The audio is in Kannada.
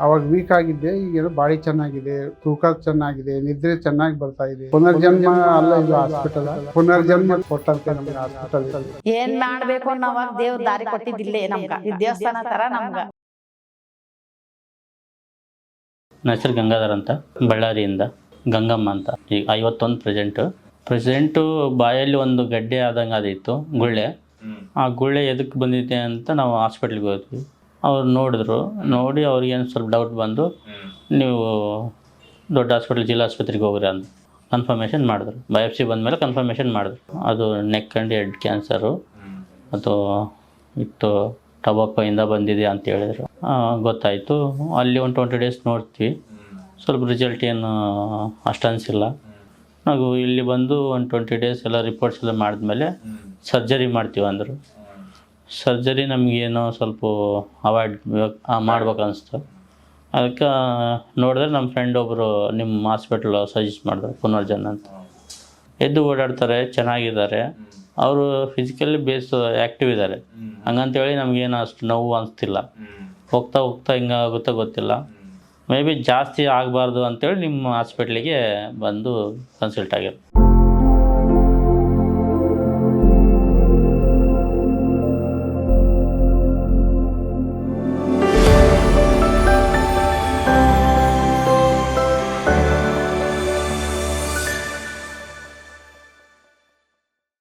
ಅವಾಗ ವೀಕ್ ಆಗಿದ್ದೆ, ಈಗ ಬಾಡಿ ಚೆನ್ನಾಗಿದೆ, ತೂಕ ಚೆನ್ನಾಗಿದೆ, ನಿದ್ರೆ ಚೆನ್ನಾಗಿ ಬರ್ತಾ ಇದೆ. ಪುನರ್ಜನ್ಮ ಅಲ್ಲ ಇದು ಹಾಸ್ಪಿಟಲ್, ಪುನರ್ಜನ್ಮ ಕೊಟ್ಟಂತೆ ನಮ್ಗೆ ಹಾಸ್ಪಿಟಲ್. ಏನ್ ಮಾಡ್ಬೇಕು ಅನ್ನೋವಾಗ ದೇವ್ರ ದಾರಿ ಕೊಟ್ಟಿದ್ದಿಲ್ಲೇ ನಮ್ಗ, ಈ ದೇವಸ್ಥಾನ ತರ ನಮ್ಗ. ನನ್ನ ಹೆಸರು ಗಂಗಾಧರ್ ಅಂತ, ಬಳ್ಳಾರಿಯಿಂದ. ಗಂಗಮ್ಮ ಅಂತ. ಈಗ 51 ಪ್ರೆಸೆಂಟು ಬಾಯಲ್ಲಿ ಒಂದು ಗಡ್ಡೆ ಆದಂಗೆ ಆದಿತ್ತು, ಗುಳ್ಳೆ. ಆ ಗುಳ್ಳೆ ಎದಕ್ಕೆ ಬಂದಿದೆ ಅಂತ ನಾವು ಹಾಸ್ಪಿಟ್ಲಿಗೆ ಹೋದ್ವಿ. ಅವ್ರು ನೋಡಿದ್ರು, ನೋಡಿ ಅವ್ರಿಗೇನು ಸ್ವಲ್ಪ ಡೌಟ್ ಬಂದು, ನೀವು ದೊಡ್ಡ ಹಾಸ್ಪಿಟ್ಲ್, ಜಿಲ್ಲಾ ಆಸ್ಪತ್ರೆಗೆ ಹೋಗ್ರಿ ಅಂತ ಕನ್ಫರ್ಮೇಷನ್ ಮಾಡಿದ್ರು. ಬಯಾಪ್ಸಿ ಬಂದಮೇಲೆ ಕನ್ಫರ್ಮೇಷನ್ ಮಾಡಿದ್ರು. ಅದು ನೆಕ್ ಆ್ಯಂಡ್ ಹೆಡ್ ಕ್ಯಾನ್ಸರು, ಅದು ಇತ್ತು ಟೊಬಾಕೋಯಿಂದ ಬಂದಿದೆ ಅಂತ ಹೇಳಿದ್ರು. ಗೊತ್ತಾಯಿತು. ಅಲ್ಲಿ ಒಂದು 20 ಡೇಸ್ ನೋಡ್ತೀವಿ, ಸ್ವಲ್ಪ ರಿಸಲ್ಟ್ ಏನು ಅಷ್ಟು ಅನಿಸಿಲ್ಲ. ನಾವು ಇಲ್ಲಿ ಬಂದು ಒಂದು 20 ಡೇಸ್ ಎಲ್ಲ ರಿಪೋರ್ಟ್ಸ್ ಎಲ್ಲ ಮಾಡಿದ್ಮೇಲೆ ಸರ್ಜರಿ ಮಾಡ್ತೀವಿ ಅಂದರು. ಸರ್ಜರಿ ನಮಗೇನೋ ಸ್ವಲ್ಪ ಅವಾಯ್ಡ್ ಮಾಡ್ಬೇಕು ಅನಿಸ್ತು. ಅದಕ್ಕೆ ನೋಡಿದ್ರೆ ನಮ್ಮ ಫ್ರೆಂಡ್ ಒಬ್ಬರು ನಿಮ್ಮ ಹಾಸ್ಪಿಟ್ಲ್ ಸಜೆಸ್ಟ್ ಮಾಡಿದ್ರು, ಪುನರ್ಜನ್ ಅಂತ. ಎದ್ದು ಓಡಾಡ್ತಾರೆ, ಚೆನ್ನಾಗಿದ್ದಾರೆ, ಅವರು ಫಿಸಿಕಲಿ ಬೇಸ್ ಆ್ಯಕ್ಟಿವ್ ಇದ್ದಾರೆ. ಹಂಗಂತೇಳಿ ನಮಗೇನು ಅಷ್ಟು ನೋವು ಅನಿಸ್ತಿಲ್ಲ. ಹೋಗ್ತಾ ಹೋಗ್ತಾ ಹಿಂಗಾಗುತ್ತೋ ಗೊತ್ತಿಲ್ಲ. ಮೇ ಬಿ ಜಾಸ್ತಿ ಆಗಬಾರ್ದು ಅಂತೇಳಿ ನಿಮ್ಮ ಹಾಸ್ಪಿಟ್ಲಿಗೆ ಬಂದು ಕನ್ಸಲ್ಟ್ ಆಗಿರೋ.